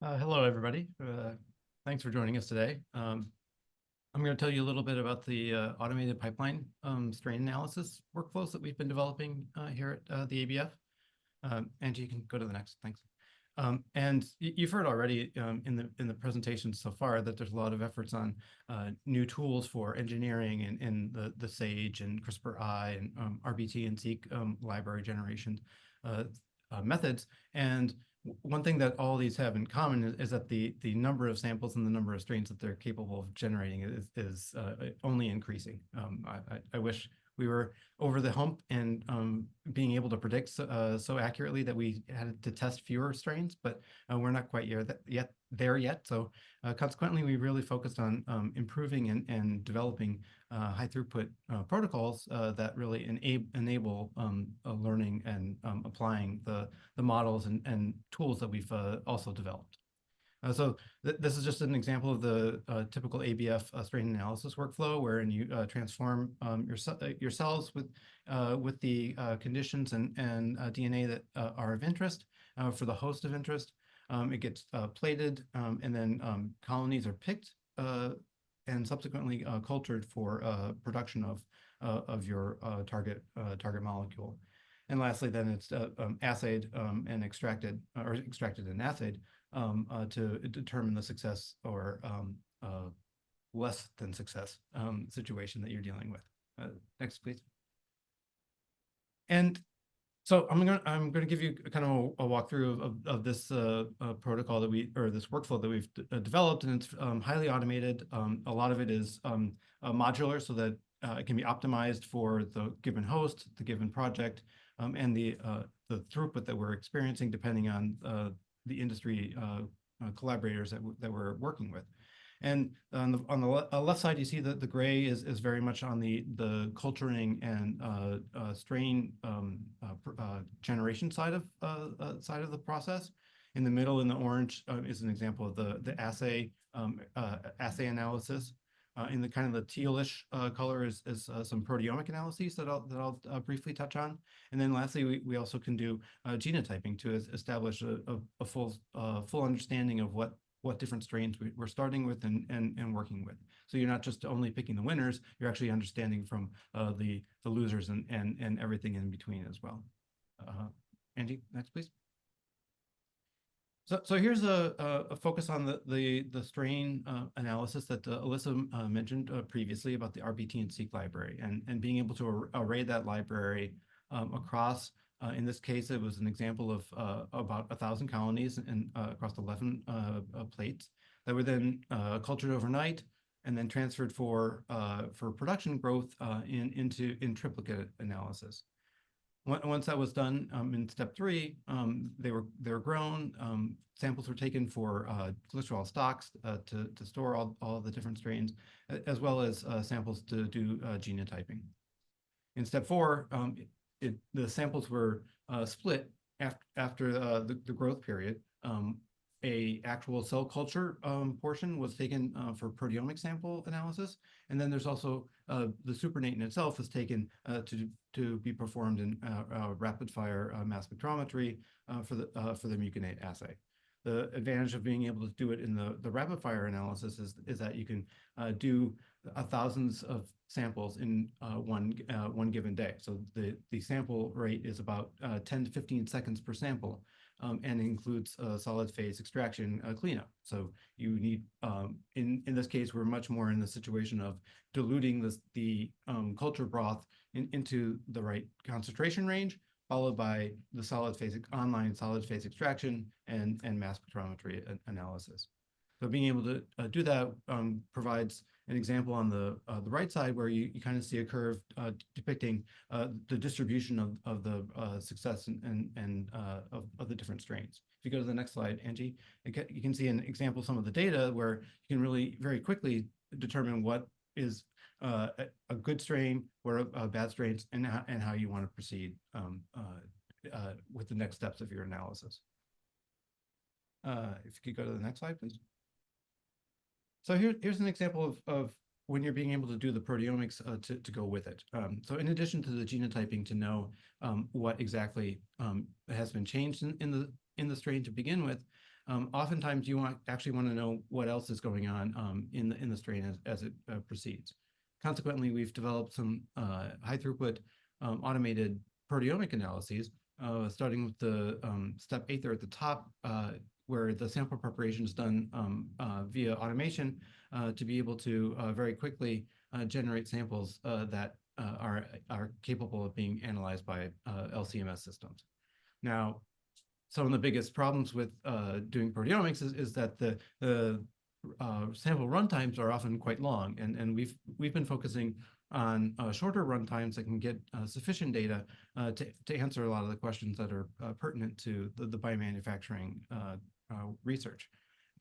Hello, everybody. Thanks for joining us today. I'm going to tell you a little bit about the automated pipeline strain analysis workflows that we've been developing here at the ABF. Angie, you can go to the next. Thanks. And you've heard already in the presentation so far that there's a lot of efforts on new tools for engineering and the SAGE and CRISPR-I and RBT and seq library generation methods. And one thing that all these have in common is that the number of samples and the number of strains that they're capable of generating is only increasing. I wish we were over the hump and being able to predict so accurately that we had to test fewer strains, but we're not quite there yet. So consequently, we really focused on improving and developing high throughput protocols that really enable learning and applying the models and tools that we've also developed. So this is just an example of the typical ABF strain analysis workflow, wherein you transform your cells with the conditions and DNA that are of interest for the host of interest. It gets plated, and then colonies are picked and subsequently cultured for production of your target molecule. And lastly, then it's assayed and extracted and assayed to determine the success or less than success situation that you're dealing with. Next, please. And so I'm going to give you kind of a walkthrough of this protocol this workflow that we've developed, and it's highly automated. A lot of it is modular, so that it can be optimized for the given host, the given project, and the throughput that we're experiencing depending on the industry collaborators that we're working with. And on the left side, you see that the gray is very much on the culturing and strain generation side of the process. In the middle, in the orange, is an example of the assay analysis. In the kind of the tealish color is some proteomic analyses that I'll briefly touch on. And then lastly, we also can do genotyping to establish a full understanding of what different strains we're starting with and working with. So you're not just only picking the winners, you're actually understanding from the losers and everything in between as well. Angie, next, please. So here's a focus on the strain analysis that Alyssa mentioned previously about the RBT and seq library and being able to array that library across. In this case, it was an example of about 1,000 colonies and across 11 plates that were then cultured overnight and then transferred for production growth in triplicate analysis. Once that was done in step 3, they were grown. Samples were taken for glycerol stocks to store all the different strains, as well as samples to do genotyping. In step 4, the samples were split after the growth period. A actual cell culture portion was taken for proteomic sample analysis, and then there's also the supernatant itself is taken to be performed in rapid fire mass spectrometry for the mucinate assay. The advantage of being able to do it in the rapid fire analysis is that you can do thousands of samples in one given day. So the sample rate is about 10 to 15 seconds per sample. And includes solid phase extraction cleanup. So you need, in this case, we're much more in the situation of diluting the culture broth into the right concentration range, followed by the online solid phase extraction and mass spectrometry analysis. So being able to do that provides an example on the right side where you kind of see a curve depicting the distribution of the success and of the different strains. If you go to the next slide, Angie, you can see an example of some of the data where you can really very quickly determine what is a good strain, what are bad strains, and how you want to proceed with the next steps of your analysis. If you could go to the next slide, please. So here's an example of when you're being able to do the proteomics to go with it. So in addition to the genotyping to know what exactly has been changed in the strain to begin with, oftentimes you actually want to know what else is going on in the strain as it proceeds. Consequently, we've developed some high throughput automated proteomic analyses, starting with the step 8 there at the top, where the sample preparation is done via automation to be able to very quickly generate samples that are capable of being analyzed by LC-MS systems. Now, some of the biggest problems with doing proteomics is that the sample runtimes are often quite long, and we've been focusing on shorter runtimes that can get sufficient data to answer a lot of the questions that are pertinent to the biomanufacturing research.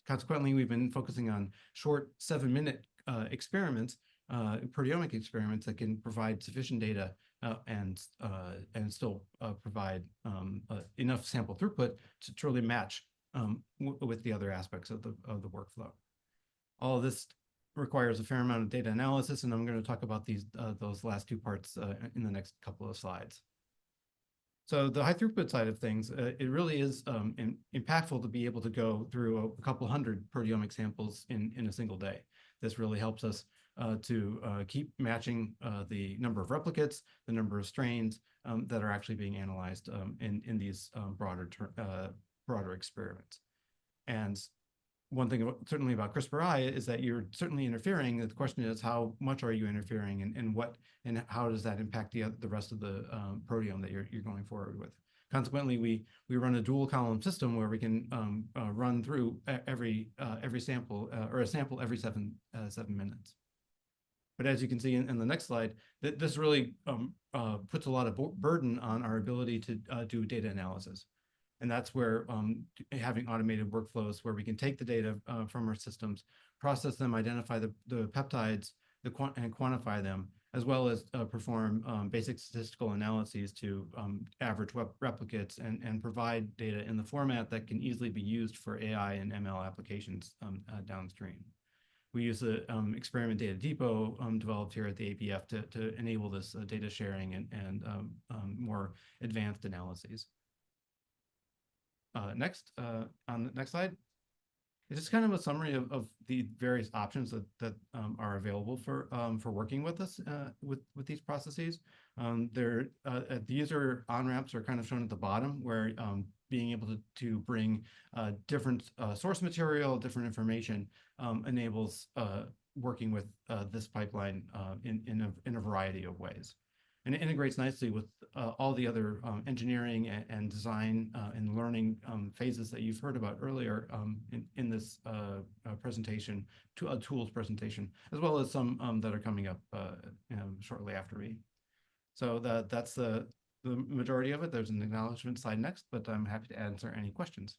Consequently, we've been focusing on short 7-minute experiments, proteomic experiments that can provide sufficient data and still provide enough sample throughput to truly match with the other aspects of the workflow. All of this requires a fair amount of data analysis, and I'm going to talk about those last two parts in the next couple of slides. So the high throughput side of things, it really is impactful to be able to go through a couple hundred proteomic samples in a single day. This really helps us to keep matching the number of replicates, the number of strains that are actually being analyzed in these broader experiments. And one thing certainly about CRISPR-I is that you're certainly interfering. The question is, how much are you interfering, and how does that impact the rest of the proteome that you're going forward with? Consequently, we run a dual column system where we can run through every sample or a sample every 7 minutes. But as you can see in the next slide, this really puts a lot of burden on our ability to do data analysis. And that's where having automated workflows where we can take the data from our systems, process them, identify the peptides, and quantify them, as well as perform basic statistical analyses to average replicates and provide data in the format that can easily be used for AI and ML applications downstream. We use the experiment data depot developed here at the ABF to enable this data sharing and more advanced analyses. Next, on the next slide, it's just kind of a summary of the various options that are available for working with us with these processes. The user on-ramps are kind of shown at the bottom, where being able to bring different source material, different information enables working with this pipeline in a variety of ways. And it integrates nicely with all the other engineering and design and learning phases that you've heard about earlier in this presentation, tools presentation, as well as some that are coming up shortly after me. So that's the majority of it. There's an acknowledgement slide next, but I'm happy to answer any questions.